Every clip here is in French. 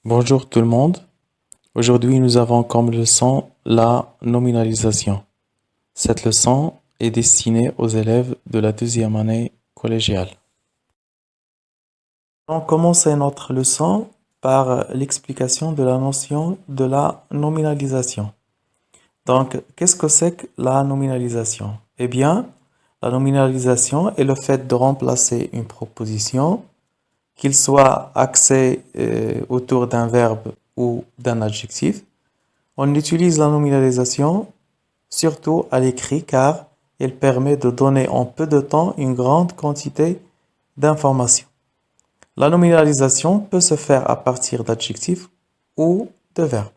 Bonjour tout le monde. Aujourd'hui, nous avons comme leçon la nominalisation. Cette leçon est destinée aux élèves de la deuxième année collégiale. On commence notre leçon par l'explication de la notion de la nominalisation. Donc, qu'est-ce que c'est que la nominalisation? Eh bien, la nominalisation est le fait de remplacer une proposition, qu'il soit axé autour d'un verbe ou d'un adjectif. On utilise la nominalisation surtout à l'écrit car elle permet de donner en peu de temps une grande quantité d'informations. La nominalisation peut se faire à partir d'adjectifs ou de verbes.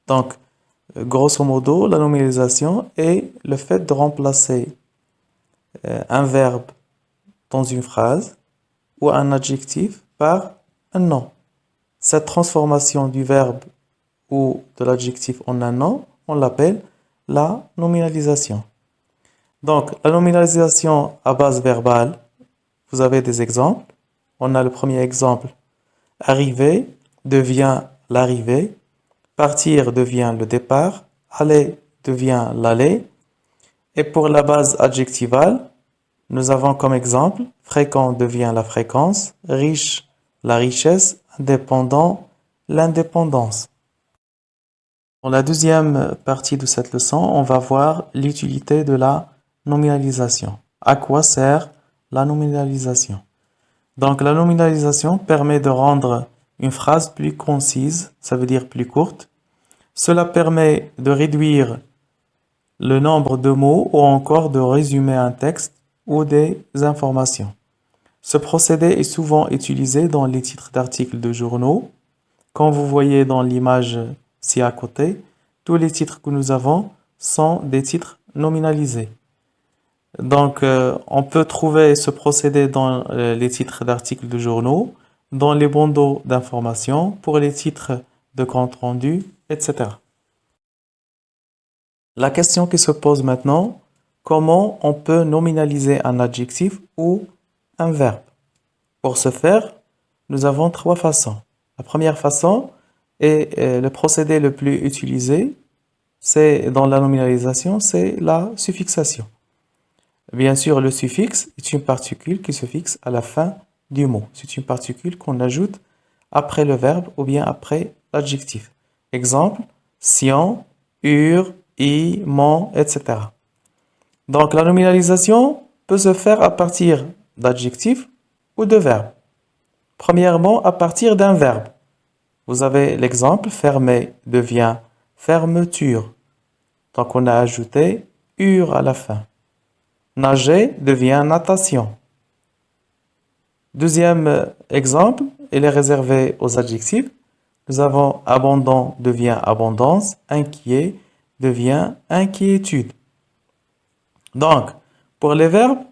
Donc, grosso modo, la nominalisation est le fait de remplacer un verbe dans une phrase ou un adjectif par un nom. Cette transformation du verbe ou de l'adjectif en un nom, on l'appelle la nominalisation. Donc, la nominalisation à base verbale, vous avez des exemples. On a le premier exemple. Arriver devient l'arrivée. Partir devient le départ. Aller devient l'aller. Et pour la base adjectivale, nous avons comme exemple fréquent devient la fréquence, riche la richesse, indépendant l'indépendance. Dans la deuxième partie de cette leçon, on va voir l'utilité de la nominalisation. À quoi sert la nominalisation? Donc la nominalisation permet de rendre une phrase plus concise, ça veut dire plus courte. Cela permet de réduire le nombre de mots ou encore de résumer un texte ou des informations. Ce procédé est souvent utilisé dans les titres d'articles de journaux. Comme vous voyez dans l'image ci à côté, tous les titres que nous avons sont des titres nominalisés. Donc, on peut trouver ce procédé dans les titres d'articles de journaux, dans les bandeaux d'informations, pour les titres de compte rendu, etc. La question qui se pose maintenant, comment on peut nominaliser un adjectif ou un verbe? Pour ce faire, nous avons trois façons. La première façon est le procédé le plus utilisé, c'est dans la nominalisation, c'est la suffixation. Bien sûr, le suffixe est une particule qui se fixe à la fin du mot. C'est une particule qu'on ajoute après le verbe ou bien après l'adjectif. Exemple, sion, ur, i, mon, etc. Donc, la nominalisation peut se faire à partir d'adjectifs ou de verbes. Premièrement, à partir d'un verbe. Vous avez l'exemple, fermer devient fermeture. Donc, on a ajouté ur à la fin. Nager devient natation. Deuxième exemple, il est réservé aux adjectifs. Nous avons abondant devient abondance, inquiet devient inquiétude. Donc, pour les verbes,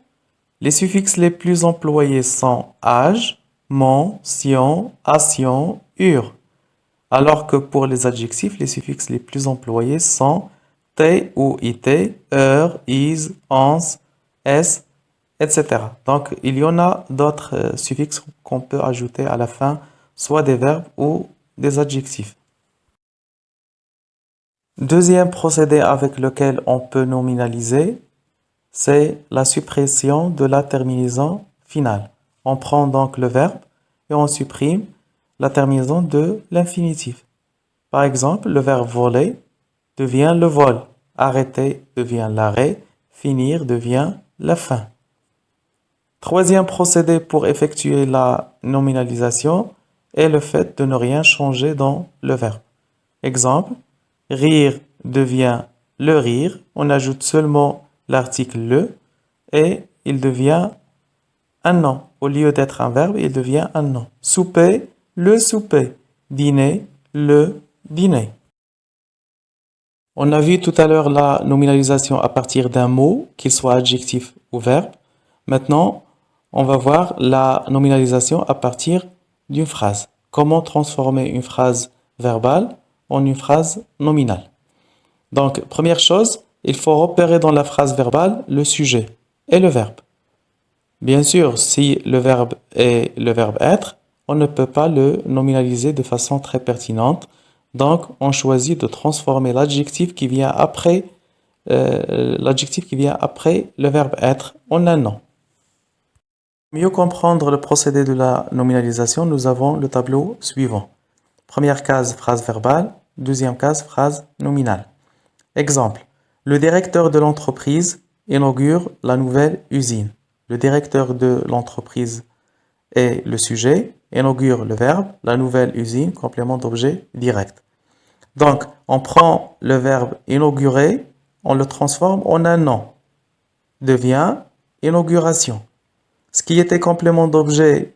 les suffixes les plus employés sont age, mon, sion, ation, ur. Alors que pour les adjectifs, les suffixes les plus employés sont t ou it, heure, is, ons, s, etc. Donc, il y en a d'autres suffixes qu'on peut ajouter à la fin, soit des verbes ou des adjectifs. Deuxième procédé avec lequel on peut nominaliser, c'est la suppression de la terminaison finale. On prend donc le verbe et on supprime la terminaison de l'infinitif. Par exemple, le verbe voler devient le vol, arrêter devient l'arrêt, finir devient la fin. Troisième procédé pour effectuer la nominalisation est le fait de ne rien changer dans le verbe. Exemple, rire devient le rire, on ajoute seulement l'article le et il devient un nom. Au lieu d'être un verbe, il devient un nom. Souper, le souper. Dîner, le dîner. On a vu tout à l'heure la nominalisation à partir d'un mot, qu'il soit adjectif ou verbe. Maintenant, on va voir la nominalisation à partir d'une phrase. Comment transformer une phrase verbale en une phrase nominale. Donc, première chose, il faut repérer dans la phrase verbale le sujet et le verbe. Bien sûr, si le verbe est le verbe être, on ne peut pas le nominaliser de façon très pertinente. Donc, on choisit de transformer l'adjectif qui vient après le verbe être en un nom. Pour mieux comprendre le procédé de la nominalisation, nous avons le tableau suivant. Première case, phrase verbale. Deuxième case, phrase nominale. Exemple. Le directeur de l'entreprise inaugure la nouvelle usine. Le directeur de l'entreprise est le sujet, inaugure le verbe, la nouvelle usine, complément d'objet direct. Donc, on prend le verbe inaugurer, on le transforme en un nom. Devient inauguration. Ce qui était complément d'objet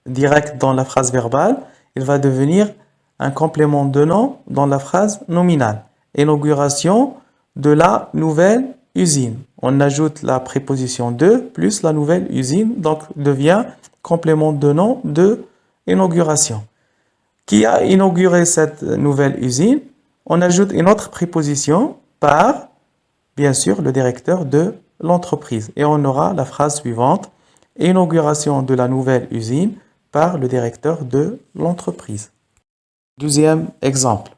direct dans la phrase verbale, il va devenir un complément de nom dans la phrase nominale. Inauguration de la nouvelle usine. On ajoute la préposition de plus la nouvelle usine, donc devient complément de nom de inauguration. Qui a inauguré cette nouvelle usine? On ajoute une autre préposition par, bien sûr, le directeur de l'entreprise. Et on aura la phrase suivante. Inauguration de la nouvelle usine par le directeur de l'entreprise. Deuxième exemple.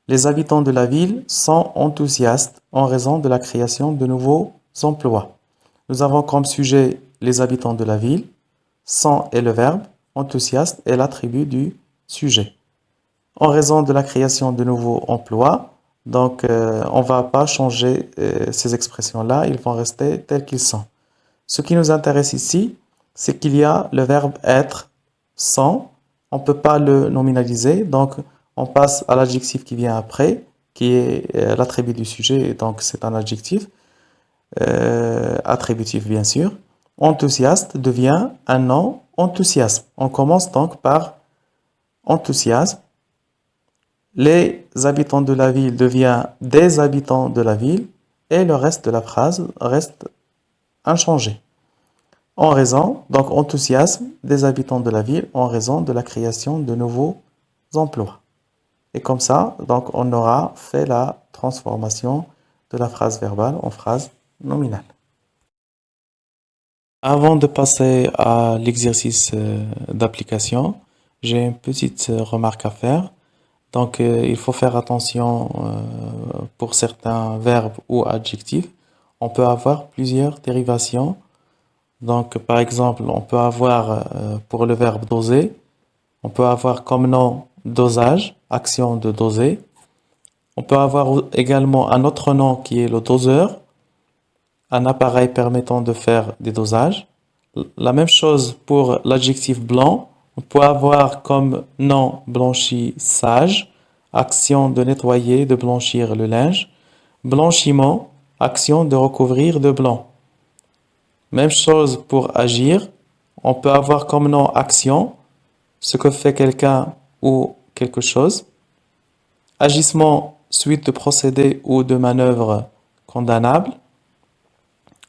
Les habitants de la ville sont enthousiastes en raison de la création de nouveaux emplois. Nous avons comme sujet les habitants de la ville. Sont est le verbe, enthousiaste est l'attribut du sujet. En raison de la création de nouveaux emplois, donc on ne va pas changer ces expressions-là, ils vont rester tels qu'ils sont. Ce qui nous intéresse ici, c'est qu'il y a le verbe être, sont, on ne peut pas le nominaliser, donc on passe à l'adjectif qui vient après, qui est l'attribut du sujet, donc c'est un adjectif, attributif bien sûr. Enthousiaste devient un nom enthousiasme. On commence donc par enthousiasme. Les habitants de la ville devient des habitants de la ville et le reste de la phrase reste inchangé. En raison, donc enthousiasme des habitants de la ville en raison de la création de nouveaux emplois. Et comme ça, donc on aura fait la transformation de la phrase verbale en phrase nominale. Avant de passer à l'exercice d'application, j'ai une petite remarque à faire. Donc, il faut faire attention pour certains verbes ou adjectifs. On peut avoir plusieurs dérivations. Donc, par exemple, on peut avoir pour le verbe doser, on peut avoir comme nom dosage, action de doser. On peut avoir également un autre nom qui est le doseur, un appareil permettant de faire des dosages. La même chose pour l'adjectif blanc. On peut avoir comme nom blanchissage, action de nettoyer, de blanchir le linge. Blanchiment, action de recouvrir de blanc. Même chose pour agir. On peut avoir comme nom action, ce que fait quelqu'un ou quelque chose. Agissement, suite de procédés ou de manœuvres condamnables.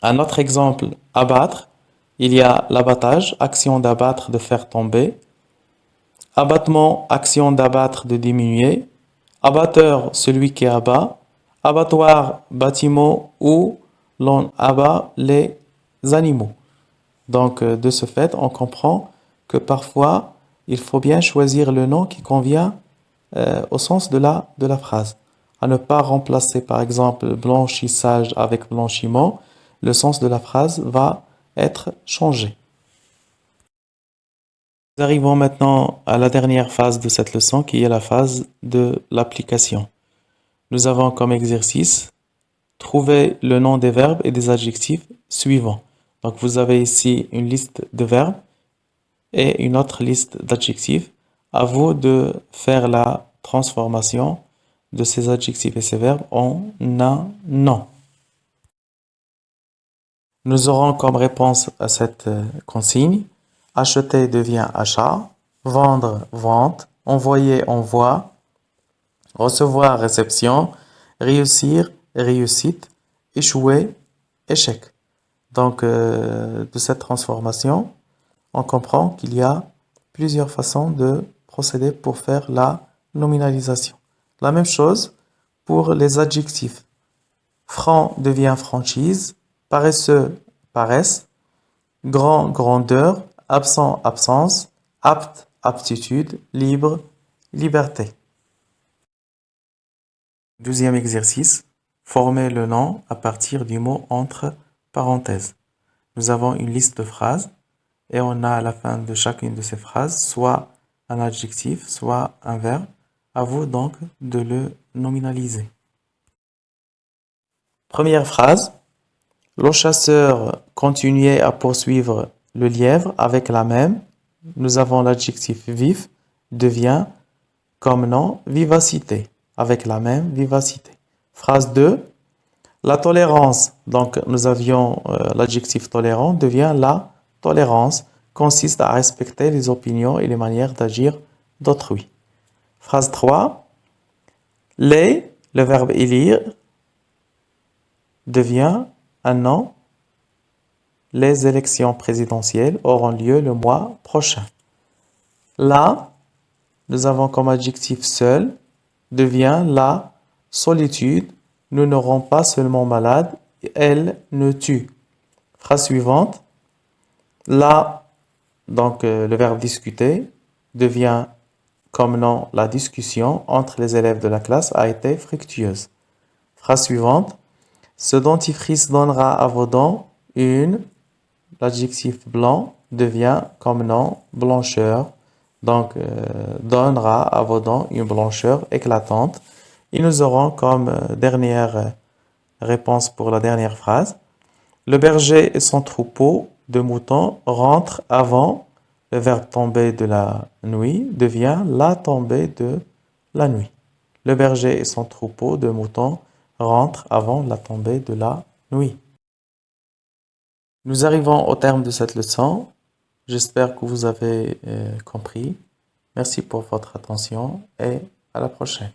Un autre exemple, abattre. Il y a l'abattage, action d'abattre, de faire tomber. Abattement, action d'abattre, de diminuer. Abatteur, celui qui abat. Abattoir, bâtiment où l'on abat les animaux. Donc, de ce fait, on comprend que parfois, il faut bien choisir le nom qui convient au sens de la phrase. À ne pas remplacer, par exemple, blanchissage avec blanchiment. Le sens de la phrase va être changé. Nous arrivons maintenant à la dernière phase de cette leçon qui est la phase de l'application. Nous avons comme exercice trouver le nom des verbes et des adjectifs suivants. Donc vous avez ici une liste de verbes et une autre liste d'adjectifs. À vous de faire la transformation de ces adjectifs et ces verbes en un nom. Nous aurons comme réponse à cette consigne: acheter devient achat, vendre, vente, envoyer, envoi, recevoir, réception, réussir, réussite, échouer, échec. Donc, de cette transformation, on comprend qu'il y a plusieurs façons de procéder pour faire la nominalisation. La même chose pour les adjectifs. Franc devient franchise, paresseux, paresse, grand, grandeur, absent, absence, apte, aptitude, libre, liberté. Deuxième exercice, former le nom à partir du mot entre parenthèses. Nous avons une liste de phrases et on a à la fin de chacune de ces phrases soit un adjectif, soit un verbe. À vous donc de le nominaliser. Première phrase. Le chasseur continuait à poursuivre le lièvre avec la même. Nous avons l'adjectif vif, devient, comme nom, vivacité, avec la même vivacité. Phrase 2. La tolérance, donc nous avions l'adjectif tolérant, devient la tolérance, consiste à respecter les opinions et les manières d'agir d'autrui. Phrase 3. Les, le verbe élire, devient un nom. Les élections présidentielles auront lieu le mois prochain. Là, nous avons comme adjectif seul, devient la solitude. Nous ne rend pas seulement malade, elle ne tue. Phrase suivante. Là, donc le verbe discuter devient comme nom la discussion entre les élèves de la classe a été fructueuse. Phrase suivante. Ce dentifrice donnera à vos dents une. L'adjectif blanc devient comme nom blancheur. Donc, donnera à vos dents une blancheur éclatante. Et nous aurons comme dernière réponse pour la dernière phrase. Le berger et son troupeau de moutons rentrent avant. Le verbe tomber de la nuit devient la tombée de la nuit. Le berger et son troupeau de moutons rentrent avant la tombée de la nuit. Nous arrivons au terme de cette leçon. J'espère que vous avez compris. Merci pour votre attention et à la prochaine.